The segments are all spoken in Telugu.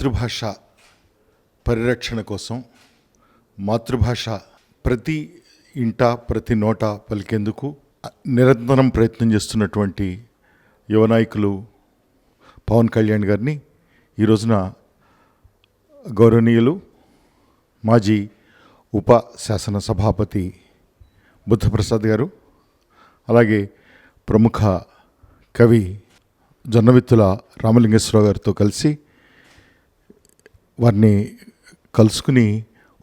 మాతృభాష పరిరక్షణ కోసం మాతృభాష ప్రతి ఇంట ప్రతి నోట పలికేందుకు నిరంతరం ప్రయత్నం చేస్తున్నటువంటి యువ నాయకులు పవన్ కళ్యాణ్ గారిని ఈ రోజున గౌరవనీయులు మాజీ ఉప శాసన సభాపతి బుద్ధప్రసాద్ గారు, అలాగే ప్రముఖ కవి జొన్నవిత్తుల రామలింగేశ్వరరావు గారితో కలిసి వారిని కలుసుకుని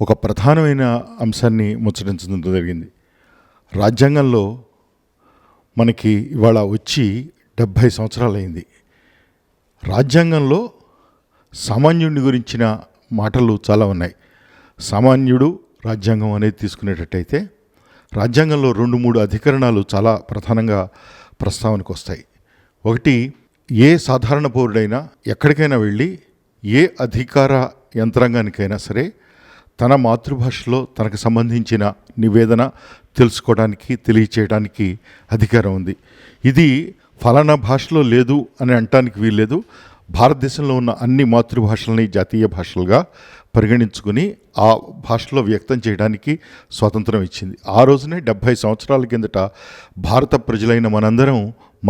ఒక ప్రధానమైన అంశాన్ని ముచ్చరించడం జరిగింది. రాజ్యాంగంలో మనకి ఇవాళ వచ్చి 70 సంవత్సరాలైంది. రాజ్యాంగంలో సామాన్యుడి గురించిన మాటలు చాలా ఉన్నాయి. సామాన్యుడు రాజ్యాంగం అనేది తీసుకునేటట్టయితే రాజ్యాంగంలో 2-3 అధికరణాలు చాలా ప్రధానంగా ప్రస్తావనకు వస్తాయి. ఒకటి, ఏ సాధారణ పౌరుడైనా ఎక్కడికైనా వెళ్ళి ఏ అధికార యంత్రాంగానికైనా సరే తన మాతృభాషలో తనకు సంబంధించిన నివేదన తెలుసుకోవడానికి తెలియచేయడానికి అధికారం ఉంది. ఇది ఫలానా భాషలో లేదు అని అనటానికి వీల్లేదు. భారతదేశంలో ఉన్న అన్ని మాతృభాషల్ని జాతీయ భాషలుగా పరిగణించుకుని ఆ భాషలో వ్యక్తం చేయడానికి స్వాతంత్రం ఇచ్చింది. ఆ రోజునే 70 సంవత్సరాల కిందట భారత ప్రజలైన మనందరం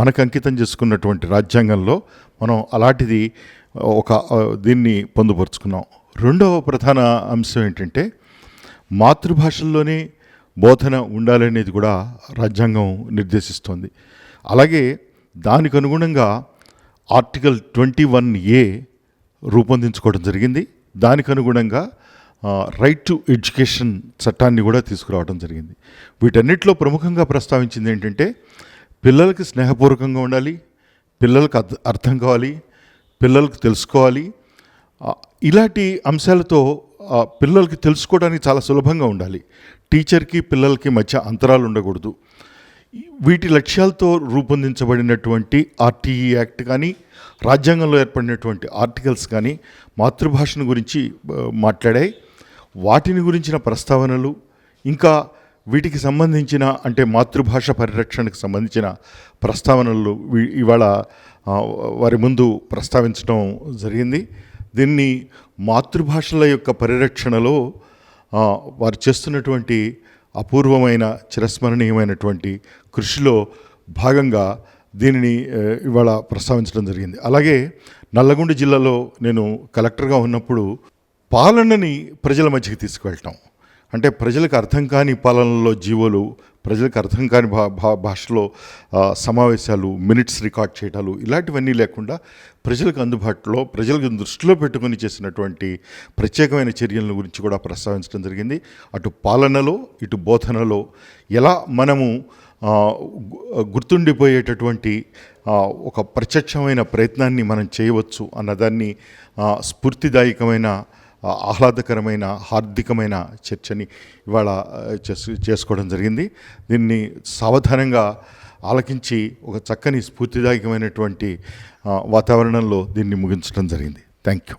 మనకు అంకితం చేసుకున్నటువంటి రాజ్యాంగంలో మనం అలాంటిది దీన్ని పొందుపరుచుకున్నాం. రెండవ ప్రధాన అంశం ఏంటంటే మాతృభాషల్లోనే బోధన ఉండాలనేది కూడా రాజ్యాంగం నిర్దేశిస్తోంది. అలాగే దానికి అనుగుణంగా ఆర్టికల్ 21A రూపొందించుకోవడం జరిగింది. దానికి అనుగుణంగా రైట్ టు ఎడ్యుకేషన్ చట్టాన్ని కూడా తీసుకురావడం జరిగింది. వీటన్నిటిలో ప్రముఖంగా ప్రస్తావించింది ఏంటంటే పిల్లలకి స్నేహపూర్వకంగా ఉండాలి, పిల్లలకు అర్థం కావాలి, పిల్లలకు తెలుసుకోవాలి. ఇలాంటి అంశాలతో పిల్లలకి తెలుసుకోవడానికి చాలా సులభంగా ఉండాలి. టీచర్కి పిల్లలకి మధ్య అంతరాలు ఉండకూడదు. వీటి లక్ష్యాలతో రూపొందించబడినటువంటి ఆర్టీఈ యాక్ట్ కానీ రాజ్యాంగంలో ఏర్పడినటువంటి ఆర్టికల్స్ కానీ మాతృభాషను గురించి మాట్లాడాయి. వాటిని గురించిన ప్రస్తావనలు, ఇంకా వీటికి సంబంధించిన అంటే మాతృభాష పరిరక్షణకు సంబంధించిన ప్రస్తావనలు ఇవాళ వారి ముందు ప్రస్తావించడం జరిగింది. దీన్ని మాతృభాషల యొక్క పరిరక్షణలో వారు చేస్తున్నటువంటి అపూర్వమైన చిరస్మరణీయమైనటువంటి కృషిలో భాగంగా దీనిని ఇవాళ ప్రస్తావించడం జరిగింది. అలాగే నల్లగొండ జిల్లాలో నేను కలెక్టర్గా ఉన్నప్పుడు పాలనని ప్రజల మధ్యకి తీసుకువెళ్ళటం, అంటే ప్రజలకు అర్థం కాని పాలనలో జీవోలు, ప్రజలకు అర్థం కాని భాషలో సమావేశాలు, మినిట్స్ రికార్డ్ చేయటాలు, ఇలాంటివన్నీ లేకుండా ప్రజలకు అందుబాటులో ప్రజలకు దృష్టిలో పెట్టుకుని చేసినటువంటి ప్రత్యేకమైన చర్యల గురించి కూడా ప్రస్తావించడం జరిగింది. అటు పాలనలో ఇటు బోధనలో ఎలా మనము గుర్తుండిపోయేటటువంటి ఒక ప్రత్యక్షమైన ప్రయత్నాన్ని మనం చేయవచ్చు అన్నదాన్ని స్ఫూర్తిదాయకమైన ఆహ్లాదకరమైన హార్దికమైన చర్చని ఇవాళ చేసుకోవడం జరిగింది. దీన్ని సావధానంగా ఆలకించి ఒక చక్కని స్ఫూర్తిదాయకమైనటువంటి వాతావరణంలో దీన్ని ముగించడం జరిగింది. Thank you.